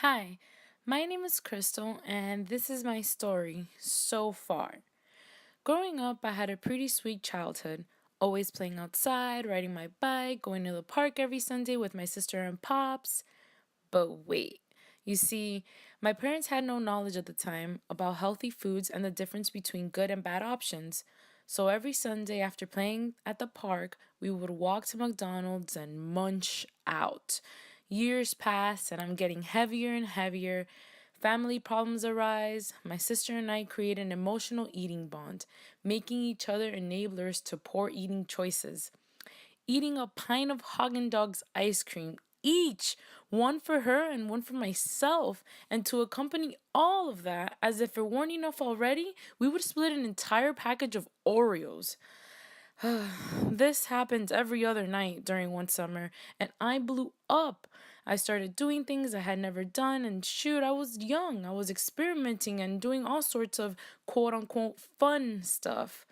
Hi, my name is Crystal, and this is my story so far. Growing up, I had a pretty sweet childhood, always playing outside, riding my bike, going to the park every Sunday with my sister and pops. But wait, you see, my parents had no knowledge at the time about healthy foods and the difference between good and bad options. So every Sunday after playing at the park, we would walk to McDonald's and munch out. Years pass and I'm getting heavier and heavier. Family problems arise. My sister and I create an emotional eating bond, making each other enablers to poor eating choices. Eating a pint of Haagen-Dazs ice cream each, one for her and one for myself, and to accompany all of that, as if it weren't enough already, we would split an entire package of Oreos. This happened every other night during one summer, and I blew up. I started doing things I had never done, and shoot, I was young. I was experimenting and doing all sorts of quote unquote fun stuff.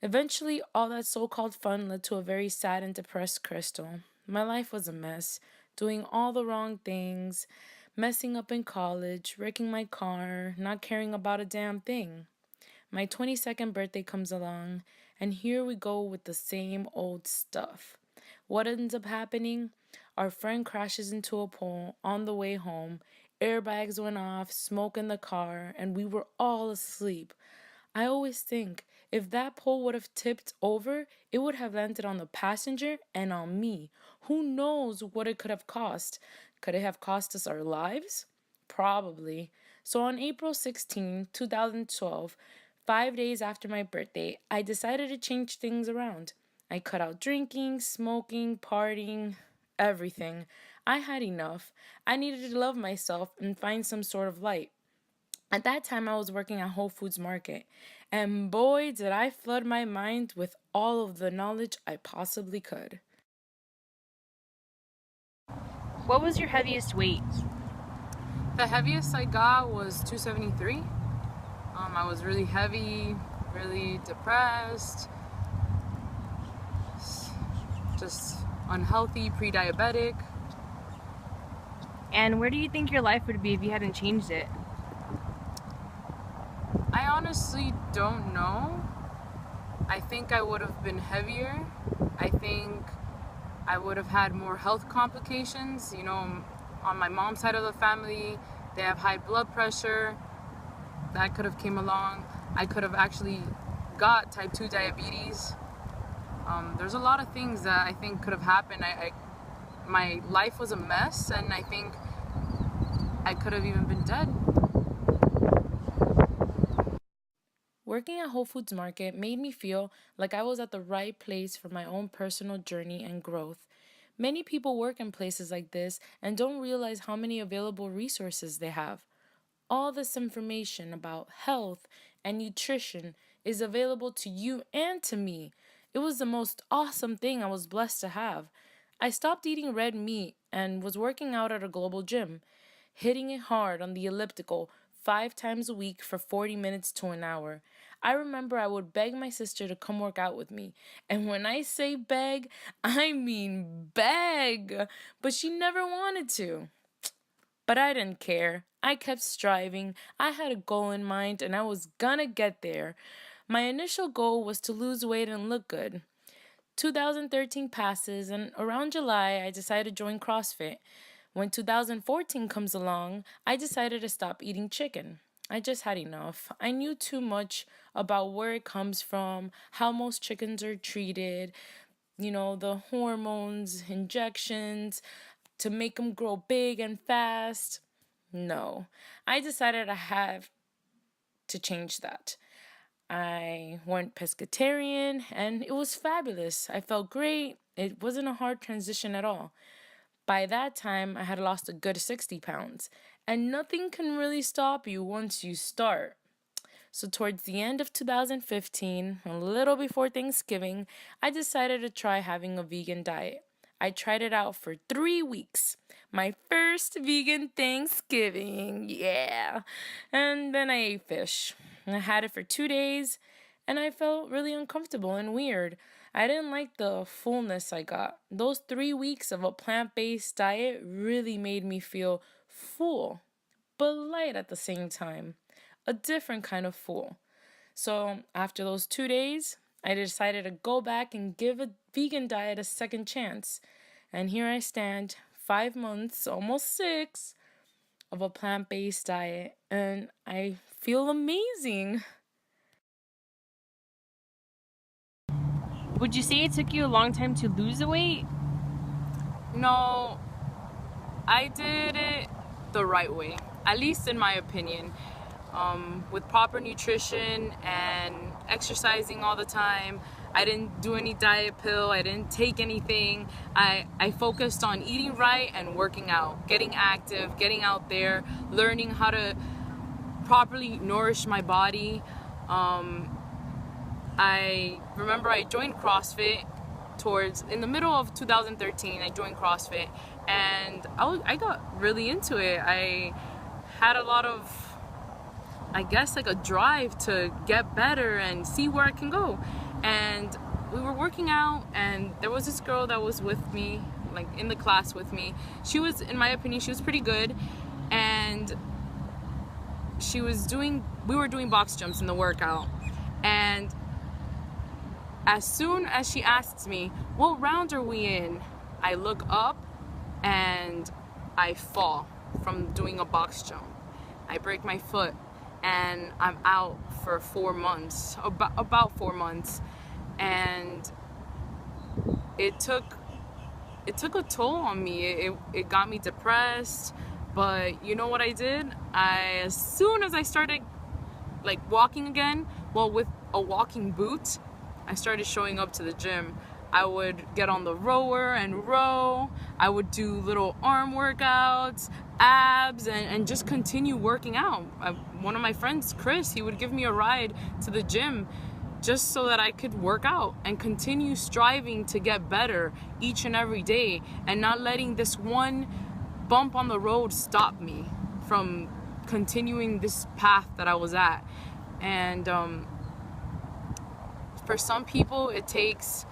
Eventually, all that so called fun led to a very sad and depressed Crystal. My life was a mess, doing all the wrong things, messing up in college, wrecking my car, not caring about a damn thing. My 22nd birthday comes along, and here we go with the same old stuff. What ends up happening? Our friend crashes into a pole on the way home. Airbags went off, smoke in the car, and we were all asleep. I always think if that pole would have tipped over, it would have landed on the passenger and on me. Who knows what it could have cost? Could it have cost us our lives? Probably. So on April 16, 2012, 5 days after my birthday, I decided to change things around. I cut out drinking, smoking, partying, everything. I had enough. I needed to love myself and find some sort of light. At that time, I was working at Whole Foods Market, and boy, did I flood my mind with all of the knowledge I possibly could. What was your heaviest weight? The heaviest I got was 273. I was really heavy, really depressed, just unhealthy, pre diabetic. And where do you think your life would be if you hadn't changed it? I honestly don't know. I think I would have been heavier. I think I would have had more health complications. On my mom's side of the family, they have high blood pressure. That could have came along. I could have actually got type 2 diabetes. There's a lot of things that I think could have happened. My life was a mess, and I think I could have even been dead. Working at Whole Foods Market made me feel like I was at the right place for my own personal journey and growth. Many people work in places like this and don't realize how many available resources they have. All this information about health and nutrition is available to you and to me. It was the most awesome thing I was blessed to have. I stopped eating red meat and was working out at a global gym, hitting it hard on the elliptical 5 times a week for 40 minutes to an hour. I remember I would beg my sister to come work out with me. And when I say beg, I mean beg. But she never wanted to. But I didn't care. I kept striving. I had a goal in mind and I was gonna get there. My initial goal was to lose weight and look good. 2013 passes, and around July, I decided to join CrossFit. When 2014 comes along, I decided to stop eating chicken. I just had enough. I knew too much about where it comes from, how most chickens are treated, the hormones, injections to make them grow big and fast. No, I decided I have to change that. I went pescatarian and it was fabulous. I felt great. It wasn't a hard transition at all. By that time, I had lost a good 60 pounds, and nothing can really stop you once you start. So, towards the end of 2015, a little before Thanksgiving, I decided to try having a vegan diet. I tried it out for 3 weeks. My first vegan Thanksgiving, yeah. And then I ate fish. I had it for 2 days, and I felt really uncomfortable and weird. I didn't like the fullness I got. Those 3 weeks of a plant based diet really made me feel full, but light at the same time. A different kind of full. So after those 2 days, I decided to go back and give a vegan diet a second chance. And here I stand, 5 months, almost six, of a plant based diet, and I feel amazing. Would you say it took you a long time to lose the weight? No, I did it the right way, at least in my opinion. With proper nutrition and exercising all the time. I didn't do any diet pill. I didn't take anything. I focused on eating right and working out, getting active, getting out there, learning how to properly nourish my body. I remember I joined CrossFit towards in the middle of 2013. I joined CrossFit and I got really into it. I had a lot of, I guess, like a drive to get better and see where I can go. And we were working out, and there was this girl that was with me, like in the class with me. She was, in my opinion, she was pretty good. And we were doing box jumps in the workout. And as soon as she asks me, "What round are we in?" I look up and I fall from doing a box jump. I break my foot and I'm out for 4 months, about 4 months. And it took a toll on me. It got me depressed. But you know what I did? As soon as I started like walking again, well, with a walking boot, I started showing up to the gym. I would get on the rower and row. I would do little arm workouts, abs, and just continue working out. One of my friends, Chris, he would give me a ride to the gym just so that I could work out and continue striving to get better each and every day, and not letting this one bump on the road stop me from continuing this path that I was at. And for some people, it takes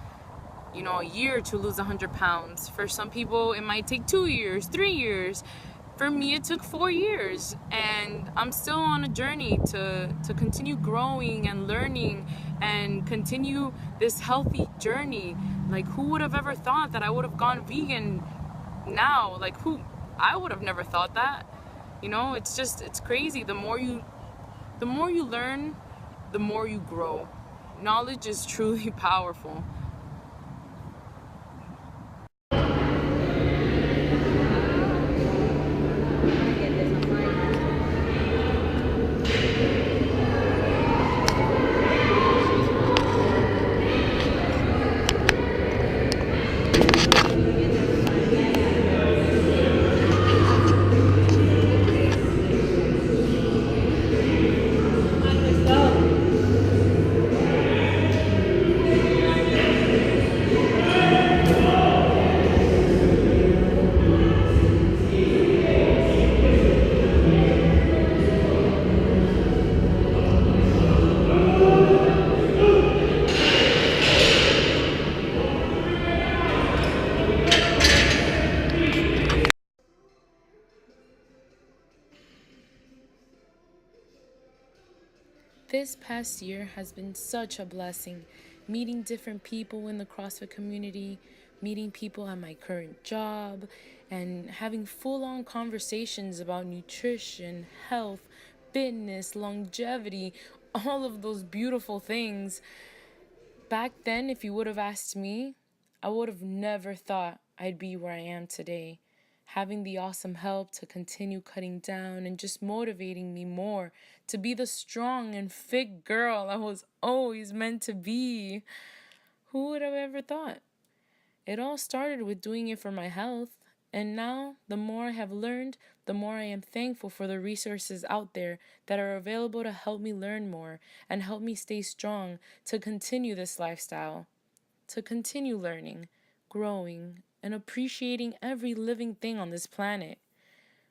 a year to lose 100 pounds. For some people, it might take 2 years, 3 years. For me, it took 4 years, and I'm still on a journey to continue growing and learning and continue this healthy journey. Like, who would have ever thought that I would have gone vegan now? Like, I would have never thought that. It's crazy. The more you learn, the more you grow. Knowledge is truly powerful. This past year has been such a blessing. Meeting different people in the CrossFit community, meeting people at my current job, and having full on conversations about nutrition, health, fitness, longevity, all of those beautiful things. Back then, if you would have asked me, I would have never thought I'd be where I am today. Having the awesome help to continue cutting down and just motivating me more to be the strong and fit girl I was always meant to be. Who would have ever thought? It all started with doing it for my health. And now, the more I have learned, the more I am thankful for the resources out there that are available to help me learn more and help me stay strong to continue this lifestyle, to continue learning, growing, and appreciating every living thing on this planet.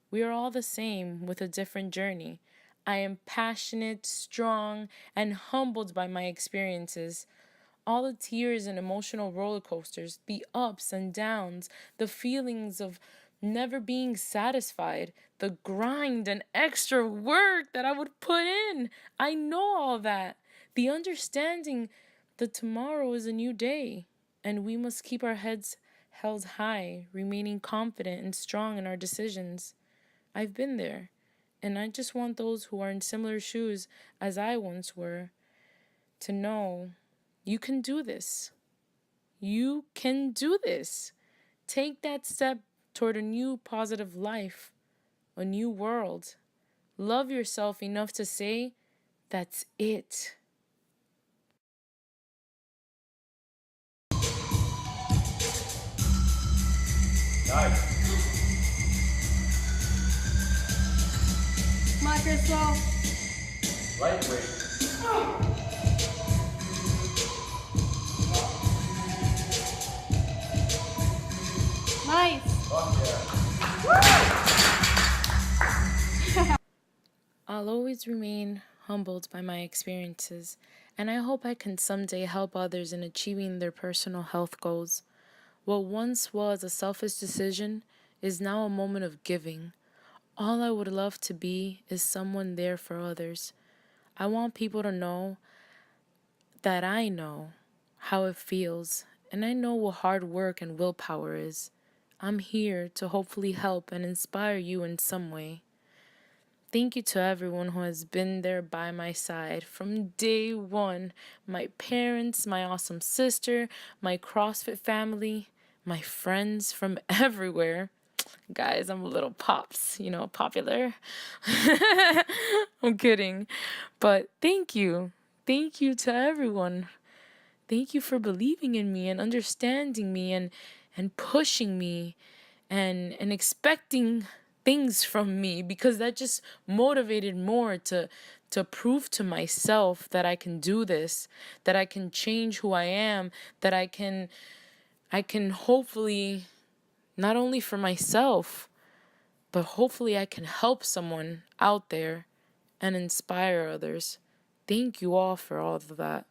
We are all the same with a different journey. I am passionate, strong, and humbled by my experiences. All the tears and emotional roller coasters, the ups and downs, the feelings of never being satisfied, the grind and extra work that I would put in. I know all that. The understanding that tomorrow is a new day and we must keep our heads held high, remaining confident and strong in our decisions. I've been there, and I just want those who are in similar shoes as I once were to know you can do this. You can do this. Take that step toward a new positive life, a new world. Love yourself enough to say, that's it. Nice. Come on, Cristal. Lightweight. Nice. Fuck yeah. I'll always remain humbled by my experiences, and I hope I can someday help others in achieving their personal health goals. What once was a selfish decision is now a moment of giving. All I would love to be is someone there for others. I want people to know that I know how it feels, and I know what hard work and willpower is. I'm here to hopefully help and inspire you in some way. Thank you to everyone who has been there by my side from day one. My parents, my awesome sister, my CrossFit family, my friends from everywhere. Guys, I'm a little pops, popular. I'm kidding. But thank you. Thank you to everyone. Thank you for believing in me and understanding me and pushing me and expecting things from me, because that just motivated more to prove to myself that I can do this, that I can change who I am, that I can hopefully, not only for myself, but hopefully I can help someone out there and inspire others. Thank you all for all of that.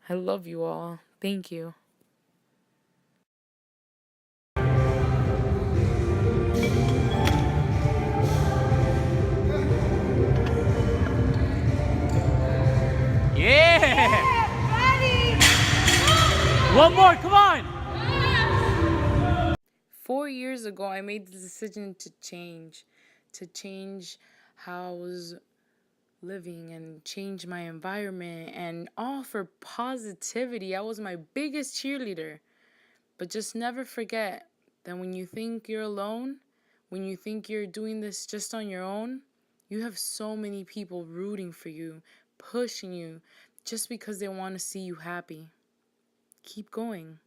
I love you all. Thank you. Yeah! One more, come on! 4 years ago, I made the decision to change how I was living and change my environment and all for positivity. I was my biggest cheerleader. But just never forget that when you think you're alone, when you think you're doing this just on your own, you have so many people rooting for you, pushing you, just because they want to see you happy. Keep going.